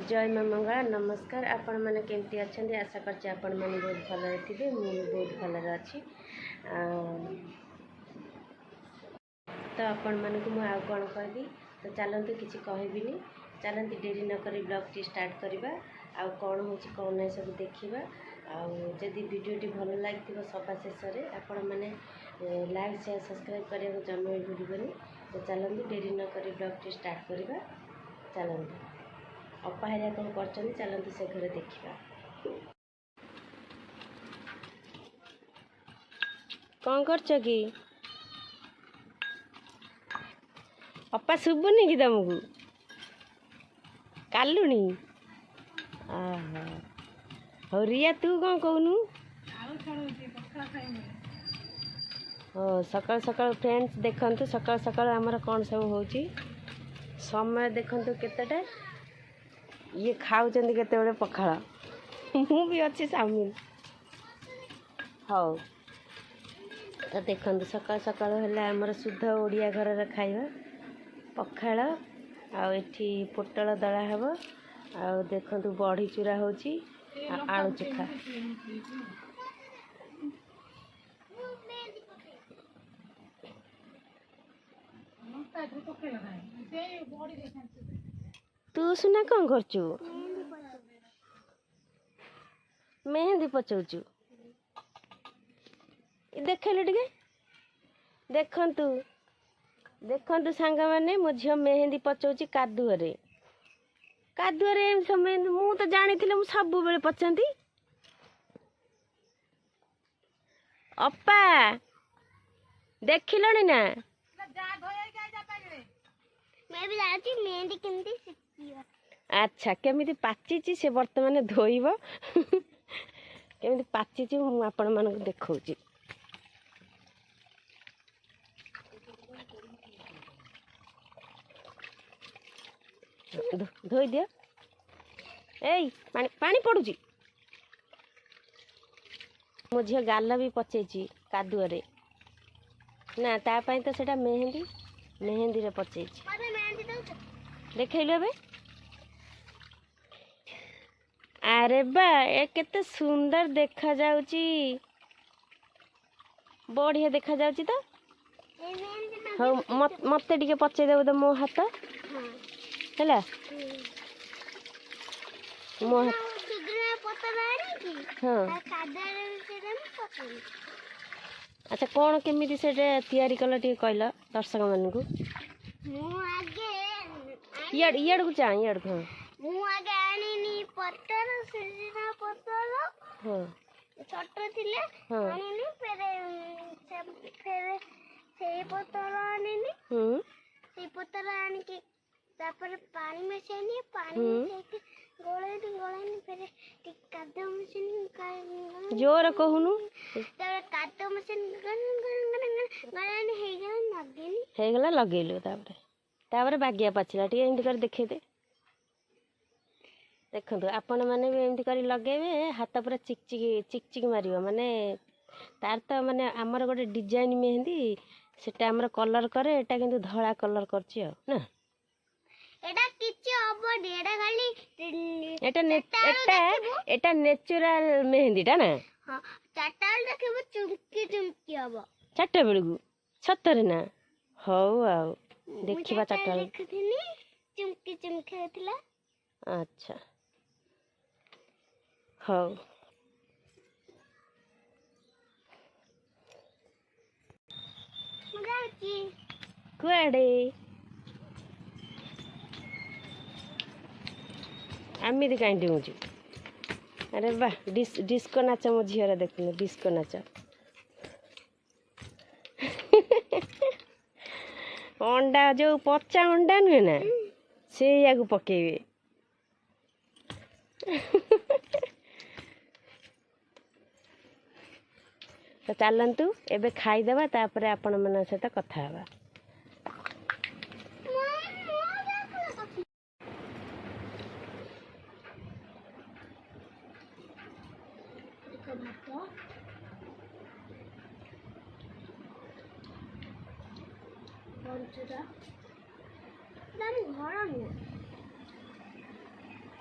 जय माँ मंगला नमस्कार। आपण मैंने केमती अच्छा आशा करछे आपण मैंने बहुत भल थे। मुझे बहुत भल अच्छी। तो आपण मानक मुझे आउ कौन कहबी तो चलते किसी कहबिनी चलते डेरी नक ब्लॉग टी स्टार्ट करवा आउ कौन हो कौन ना सब देखा आदि भिडटी भल लगी सभा शेष में आपण मैंने लाइक शेयर सब्सक्राइब करने को जमा भी भूलनी। तो चलते डेरी नक ब्लॉग टी स्टार्ट करवा। चलते अपा हेरिया कौन कर चलते से घर देखा कौन करछ कि अपा शुभुनि कि तुमको कालुनी हो रिया तू कौन कहूनु सकाल सकाल फ्रेंड्स देखंतु सकाल सकाल आमर कौन सब हो समय देखंतु केतेटा ये खाऊचंदी केते बड़े पखाला मु भी अच्छी सामिल हाँ। तो देखंतु सकाल सकाल हेले आमर शुद्ध ओडिया घर खाइबा पखाल आठी पोटल दला हेब आ देखंतु बड़ी चूरा होची आलू चोखा तू सुना कौन करचु मेहंदी पचौचु देखले टिके देखंतु देखंतु सांग माने मो झियो मेहंदी पचौची कादुअरे कादुअरे समय मु तो जानी थिले मु सब बेले पचंती अपा देखिलनी ना मैं भी जाती मेहंदी केमती सिखियो। अच्छा केमिति पाचिची से वर्तमान धोइबो केमिति पाचिची मु आपण मानक देखौची धोई दियो ए पानी पानी पड़ुची मो झियो गाल भी पचेची कादुअरे ना ता पई तो सेटा मेहंदी मेहंदी रे पचेची देखैलु बे अरे बा ए केते सुंदर देखा जाउची बढ़िया देखा जाउची तो हो मते टिके पचे देबो तो मो हाथ हैला मो हाँ। अच्छा कौन केमिति से तैयारी कल टी कहल दर्शक मानू इड़ को चाह इड़ को छोट थिले आनिनी फेरे से पतल आनिनी से पतल आनी के तापर पानी मिसेनी पानी मिसे गोळेनी फेरे कादो मशीन जोर कहूनु तापर कादो मशीन गलानी हे गला लगेलु तापर बागिया पाचिला टी एंड कर देखे दे देखंतु आपण माने भी एमती करी लगेबे हाथ पूरा चिकचिक मारिबो माने तार तो माने हमर गोटे डिजाइन मेहंदी सेटा हमर कलर करे एटा किंतु धळा कलर करछि ना एटा किछि हबो एटा खाली एटा नेचुरल मेहंदी टा ना हां चाटाल देखबो चुमकी हबो चाटा बेलगु सतरे ना हौ आ देखिबा चाटा देखथिनी चुमकी होतिला। अच्छा हौ मगाची कुआडे आमिति काई डेउछु अरे वाह डिस्को नाच मो झियर देखुन डिस्को नाच अंडा जो पचा अंडा नुहे ना से या को पकेबे तो चलतु एबे खाईदेवा तापर आपण मन सहित कथा हवा।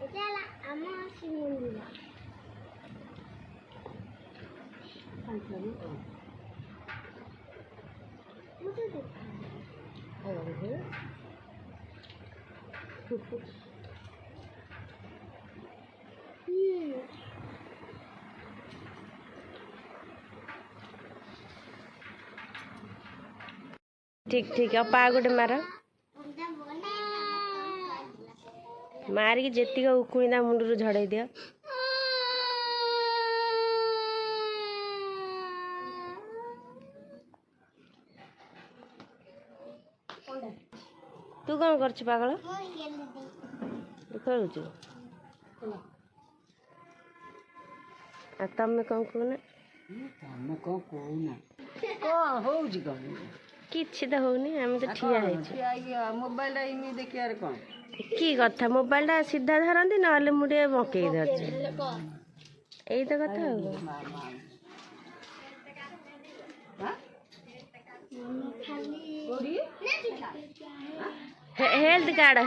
घर ଚାଲ ଆମ ଶ୍ରୀମନ୍ଦିର। ମୁଁ ତ ଦେଖା ठीक ठीक ଆଉ ପା ଗୋଟେ ମାର ମାରିକି ଯେତିକି ଉକୁଣି ତା ମୁଣ୍ଡରୁ ଝଡ଼େଇ ଦିଅ। ତୁ କ'ଣ କରୁଛୁ ପାଗଳ? ତୁ ଖେଳୁଛୁ? ଆଉ ତମେ କ'ଣ କହୁନା? ତମେ କ'ଣ କହୁନା? କ'ଣ ହଉଛି କ'ଣ? କିଛି ତ ହଉନି, ଆମେ ତ ଠିଆ ହେଇଛୁ। ମୋବାଇଲଟା ଏମିତି ଦେଖିବାର କ'ଣ? କି କଥା, ମୋବାଇଲଟା ସିଧା ଧରନ୍ତି ନହେଲେ ମୁଁ ଟିକେ ବଙ୍କେଇ ଧରିଛି। ଏଇ ତ କଥା ଆଉ ହେଲ୍ଥ କାର୍ଡ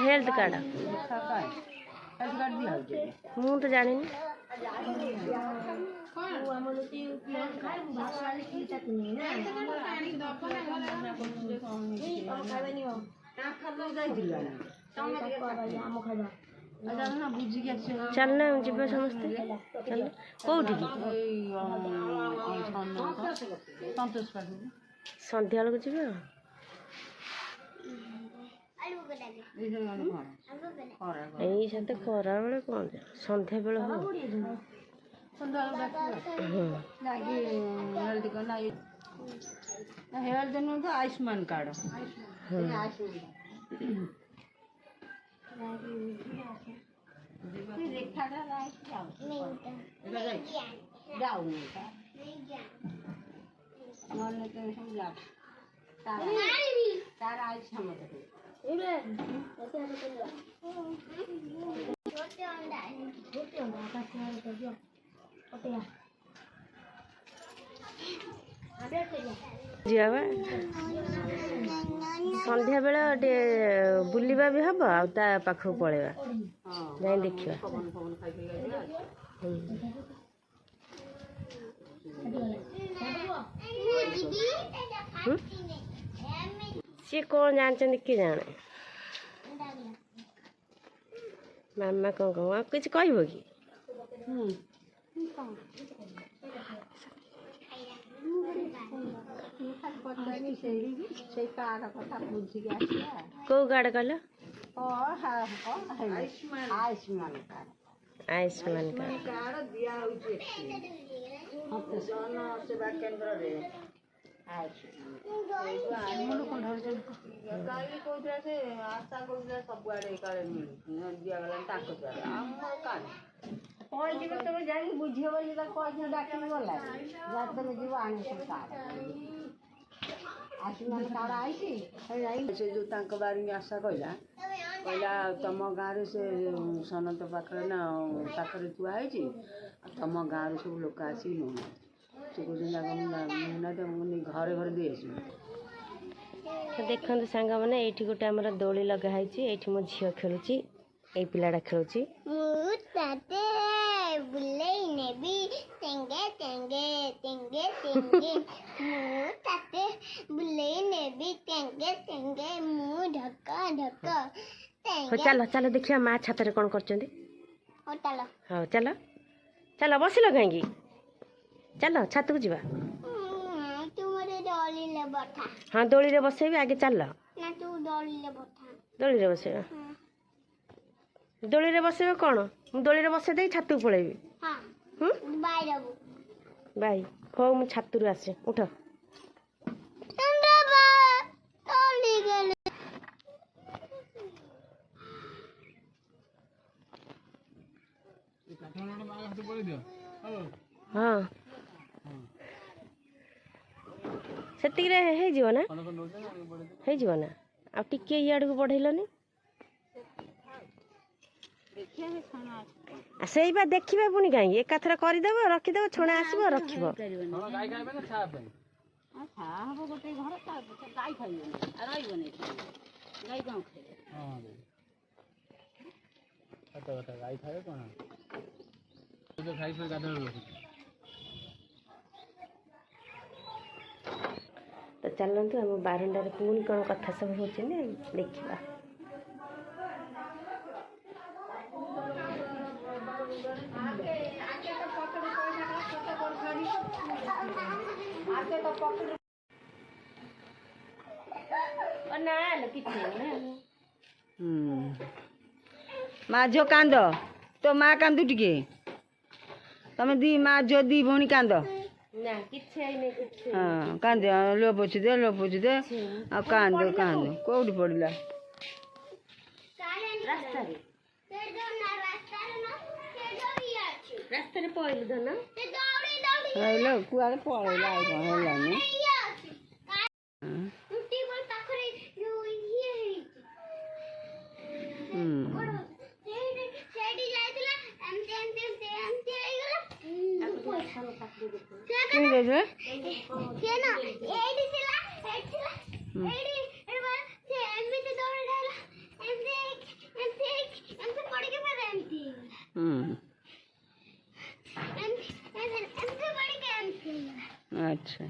ମୁଁ ତ ଜାଣିନି। ଚାଲନା ଯିବା ସମସ୍ତେ। କୋଉଠିକି? ସନ୍ଧ୍ୟା ବେଳକୁ ଯିବା। ଏଇ ସାথে ଖରା ବେଳେ କ'ଣ ସନ୍ଧ୍ୟା ବେଳେ ହବ। ହେଲ୍ଥ ନୁହେଁ ତ ଆୟୁଷ୍ମାନ କାର୍ଡ। ତାର ଆୟୁଷ ଯିବା ବା ସନ୍ଧ୍ୟା ବେଳେ ଟିକେ ବୁଲିବା ବି ହବ ଆଉ ତା ପାଖକୁ ପଳେଇବା ଯାଇ ଦେଖିବା। ସିଏ କ'ଣ ଜାଣିଛନ୍ତି କି ଜାଣେ। ମାମା କ'ଣ କହ ଆଉ କିଛି କହିବ କି? କୋଉ କାର୍ଡ କହିଲ? ଆୟୁଷ୍ମାନ କାର୍ଡ ଦିଆ ହଉଛି ସେବା କେନ୍ଦ୍ରରେ। କାଲି କହୁଥିଲା ସେ ଆଶା କହୁଥିଲା ସବୁଆଡେ କାଳେ ଦିଆଗଲାଣି ତାଙ୍କ ଦ୍ୱାରା ଆମର କାର୍ଡ କହିଯିବେ ତମେ ଯାଇକି ବୁଝିବ ବୋଲି ତାକୁ କହିଥିଲେ ଡାକିକି ଗଲା ତମେ ଯିବ ଆଣିବ ସବୁ କାର୍ଡ। ଆୟୁଷ୍ମାନ କାର୍ଡ ଆଇଛି ସେ ଯୋଉ ତାଙ୍କ ବାରିକି ଆଶା କହିଲା ତମ ଗାଁରେ ସେ ସନତ ପାଖରେ ନା ପାଖରେ ଥୁଆ ହେଇଛି ଆଉ ତମ ଗାଁରୁ ସବୁ ଲୋକ ଆସିକି ନେଉନାହାନ୍ତି। ସେ କହୁଛନ୍ତି ନେଉନାହାନ୍ତି ଘରେ ଘରେ ଦେଇ ଆସିବ। ଦେଖନ୍ତୁ ସାଙ୍ଗମାନେ ଏଇଠି ଗୋଟେ ଆମର ଦୋଳି ଲଗା ହେଇଛି। ଏଇଠି ମୋ ଝିଅ ଖେଳୁଛି, ଏଇ ପିଲାଟା ଖେଳୁଛି। ମୁଁ ତତେ ବୁଲେଇ ନେବି ଟେଙ୍ଗେ ଟେଙ୍ଗେ ଟେଙ୍ଗେ ଟେଙ୍ଗେ ମୁଁ ତତେ ବୁଲେଇ ନେବି ଟେଙ୍ଗେ ଟେଙ୍ଗେ ମୁଁ ଢକ ଢକ ହଉ ଚାଲ ଚାଲ ଦେଖିବା ମା ଛାତରେ କ'ଣ କରୁଛନ୍ତି। ହଉ ଚାଲ ଚାଲ ବସିଲ କାହିଁକି? ଚାଲ ଛାତକୁ ଯିବା। ହଁ ଦୋଳିରେ ବସେଇବି ଆଗେ ଚାଲ। ଦୋଳିରେ ବସେଇବା। ଦୋଳିରେ ବସେଇବା କ'ଣ ମୁଁ ଦୋଳିରେ ବସେଇ ଦେଇ ଛାତକୁ ପଳେଇବି। ବାଇ ହଉ ମୁଁ ଛାତରୁ ଆସେ ଉଠ। ହଁ ସେତିକିରେ ହେଇଯିବ ନା ଆଉ ଟିକେ ଇଆଡ଼କୁ ବଢ଼େଇଲନି। ସେଇ ବା ଦେଖିବା ପୁଣି କାହିଁକି ଏକାଥରେ କରିଦେବ ରଖିଦେବ ଛଣା ଆସିବ ରଖିବ। ସତ କଥା ଗାଈ ଖାଇବେ କ'ଣ ତ ଖାଇ ଖାଇ ଗାଧୋଇ ରଖୁଛି। ତ ଚାଲନ୍ତୁ ଆମ ବାରଣ୍ଡାରେ ପୁଣି କ'ଣ କଥା ସବୁ ହେଉଛି ନା ଦେଖିବା। ନା କିଛି ମା ଝିଅ କାନ୍ଦ ତୋ ମା କାନ୍ଦୁ ଟିକେ ତମେ ଦି ମା ଝିଅ ଦି ଭଉଣୀ କାନ୍ଦ। ନା କିଛି ହେଇନି କିଛି। ହଁ କାନ୍ଦ ଲୋ ପୋଛି ଦେ ଆଉ କାନ୍ଦ କାନ୍ଦ କୋଉଠି ପଡ଼ିଲା? ରାସ୍ତାରେ ରାସ୍ତାରେ ପଇଲୁ ଧନ ହେଇଲୋ କୁଆଡ଼େ ପଳେଇଲା ଆଉ କ'ଣ ହେଲାନି। अच्छा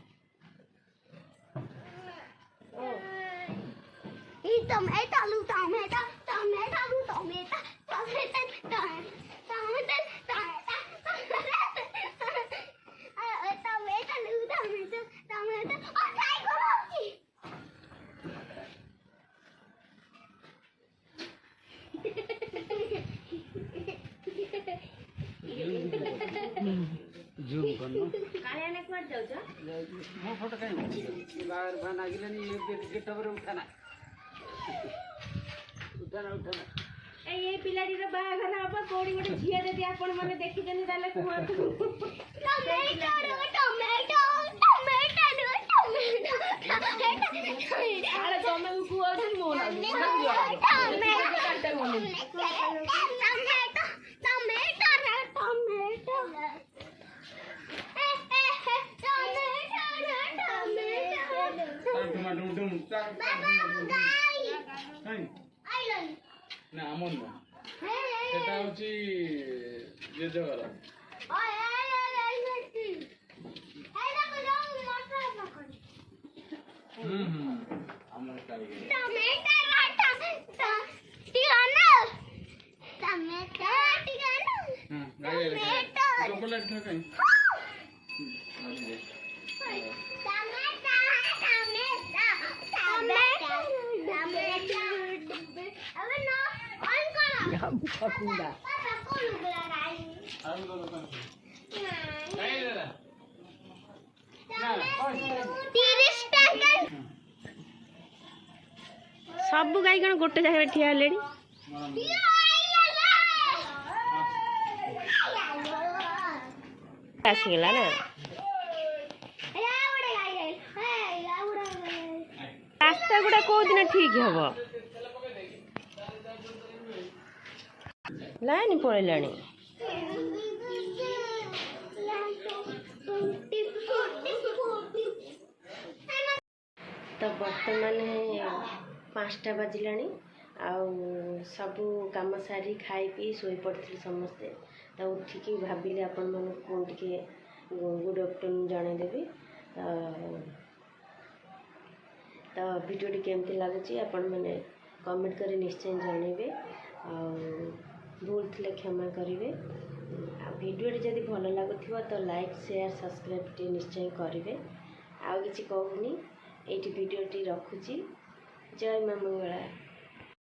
जूम करनो काले ने कुआड जाउ छ मो फोटो काई बाहर बना गिलनी गेट पर उठाना उठाना ए पिलाडी रो बाहाघर अब कोडी गोटे झिया जदी आपण माने देखि जनी ताले कुआतु आले तमे कुआ जन मोन ନା ଆମର ନୁହଁ ସେଟା ହଉଛି ଜେଜେଘର। ଆମର ଚକୋଲେଟ୍ ଖା କାଇଁ कुंडा सब गाई कण गोटे जगह ठिया हेलेनी आसीगला ना रास्ता गुड़ा कौ दिन ठीक हम लाइन पड़ेलानी तो बर्तमान 5टा बाजिलानी आउ सबू कम सारी खाई पी शोई पड़ी समस्ते तो उठिकी भाविले आपण मन को टे गुड आफ्टरनून जनईदेवी तो भिडियोटी केमती लगुच आपण मैंने कमेंट कर निश्चय जनइबे भूल थे क्षमा करेंगे भिडियोटी जदि भल लगुव तो लाइक शेयर सब्सक्राइब निश्चय करेंगे आउ कि कहूनी ये भिडियोटी रखुची जय माँ मंगला।